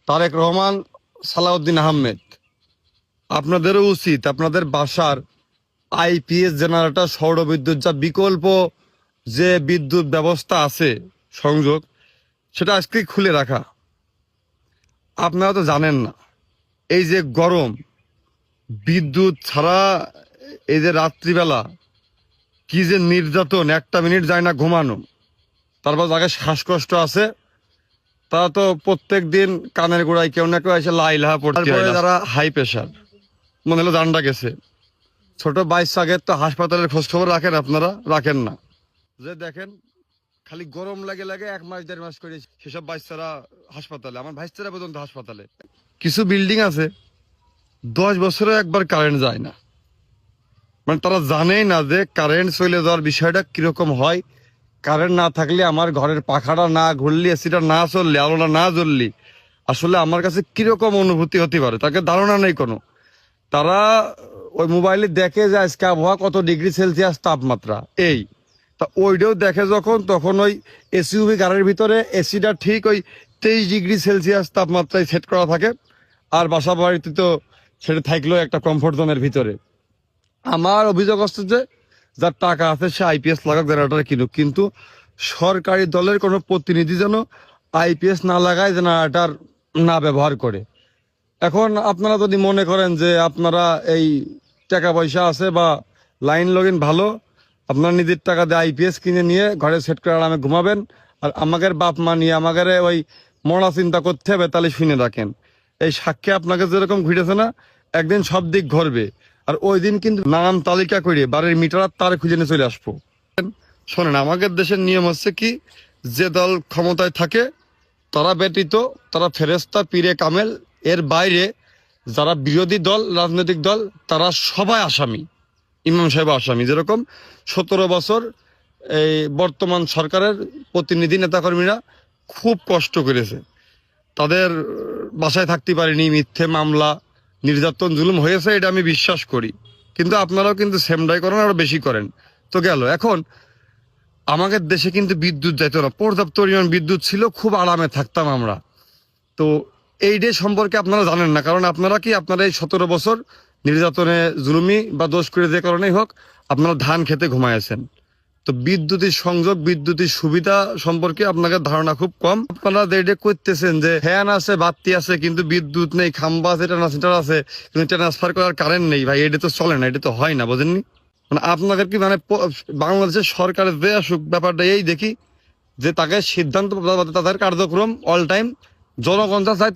তারেক রহমান, সালাউদ্দিন আহমেদ, আপনাদেরও উচিত আপনাদের বাসার আইপিএস জেনারেটর, সৌরবিদ্যুৎ যা বিকল্প যে বিদ্যুৎ ব্যবস্থা আছে সংযোগ, সেটা আজকে খুলে রাখা। আপনারা তো জানেন না, এই যে গরম, বিদ্যুৎ ছাড়া এই যে রাত্রিবেলা কি যে নির্যাতন, একটা মিনিট যায় না ঘুমানো। তারপর যাকে শ্বাসকষ্ট আছে তারা তো প্রত্যেক দিন কানের গোড়ায় কেউ না কেউ এসে লাইলাহা পড়তে হয়। যারা হাই প্রেশার, মনে হলো জানটা গেছে, ছোট বাচ্চাদের তো হাসপাতালের খোঁজ খবর রাখেন আপনারা? রাখেন না। যে দেখেন খালি গরম লাগে লাগে 1 মাস 1.5 মাস করে সেসব বাচ্চারা হাসপাতালে, আমার ভাইস্তারা পর্যন্ত হাসপাতালে। কিছু বিল্ডিং আছে 10 বছরে একবার কারেন্ট যায় না, মানে তারা জানেই না যে কারেন্ট চলে যাওয়ার বিষয়টা কিরকম হয়। কারেন্ট না থাকলে, আমার ঘরের পাখাটা না ঘুরলি, এসিটা না চললে, আলোটা না জ্বললি আসলে আমার কাছে কিরকম অনুভূতি হতে পারে তাকে ধারণা নেই কোনো। তারা ওই মোবাইলে দেখে যে আজকে আবহাওয়া কত ডিগ্রি সেলসিয়াস তাপমাত্রা, এই তা ওইটাও দেখে যখন, তখন ওই এসইউভি গাড়ির ভিতরে এসিটা ঠিক ওই 23 ডিগ্রি সেলসিয়াস তাপমাত্রায় সেট করা থাকে। আর বাসা বাড়িতে তো সেটা থাকলেও একটা কমফোর্ট জোনের ভিতরে। আমার অভিযোগ হচ্ছে যে যার টাকা আছে সে আইপিএস লাগাক, জেনারেটর কিনুক, কিন্তু সরকারি দলের কোনো প্রতিনিধি যেন আইপিএস না লাগায়, জেনারেটর না ব্যবহার করে। এখন আপনারা যদি মনে করেন যে আপনারা এই টাকা পয়সা আছে বা লাইন লগিন ভালো, আপনার নিজের টাকা দিয়ে আইপিএস কিনে নিয়ে ঘরে সেট করে আরামে ঘুমাবেন, আর আমাদের বাপ মা নিয়ে আমাদের ওই মরা চিন্তা করতে হবে, তাহলে শুনে রাখেন এই সাক্ষী আপনাকে যেরকম ঘুরেছে না, একদিন সব দিক ঘরবে। আর ওই দিন কিন্তু নাম তালিকা করে বাড়ির মিটার তার খুঁজে নিয়ে চলে আসবো। শোনেন, আমাদের দেশের নিয়ম হচ্ছে কি, যে দল ক্ষমতায় থাকে তারা ব্যতীত, তারা ফেরেস্তা পীরে কামেল, এর বাইরে যারা বিরোধী দল, রাজনৈতিক দল, তারা সবাই আসামি। ইমাম সাহেব আসামি। যেরকম 17 বছর এই বর্তমান সরকারের প্রতিনিধি নেতাকর্মীরা খুব কষ্ট করেছে, তাদের বাসায় থাকতে পারেনি, মিথ্যে মামলা, নির্যাতন, জুলুম হয়েছে, এটা আমি বিশ্বাস করি। কিন্তু আপনারাও কিন্তু সেমটাই করেন, আরো বেশি করেন। তো গেল, এখন আমাদের দেশে কিন্তু বিদ্যুৎ যাইতো না, পর্যাপ্ত পরিমাণ বিদ্যুৎ ছিল, খুব আরামে থাকতাম আমরা। তো এই ডে সম্পর্কে আপনারা জানেন না, কারণ আপনারা কি, আপনারা এই 17 বছর নির্যাতনে, জুলুমি বা দোষ করে যে কারণেই হোক, আপনারা ধান খেতে ঘুমাইছেন। তো বিদ্যুতের সংযোগ, বিদ্যুতের সুবিধা সম্পর্কে আপনাদের ধারণা খুব কম। আপনারা এটা করতেছেন যে ফ্যান আছে, বাতি আছে, কিন্তু বিদ্যুৎ নেই, খাম্বা আছে, ট্রান্সমিটার আছে, কিন্তু ট্রান্সফার করার কারেন্ট নেই। ভাই এটা তো চলে না, এটা তো হয় না, বোঝেননি? মানে আপনাদের কি, মানে বাংলাদেশের সরকারের যে আসুক ব্যাপারটা এই দেখি যে তাকে সিদ্ধান্ত, তাদের কার্যক্রম অল টাইম জনগণ যা চায়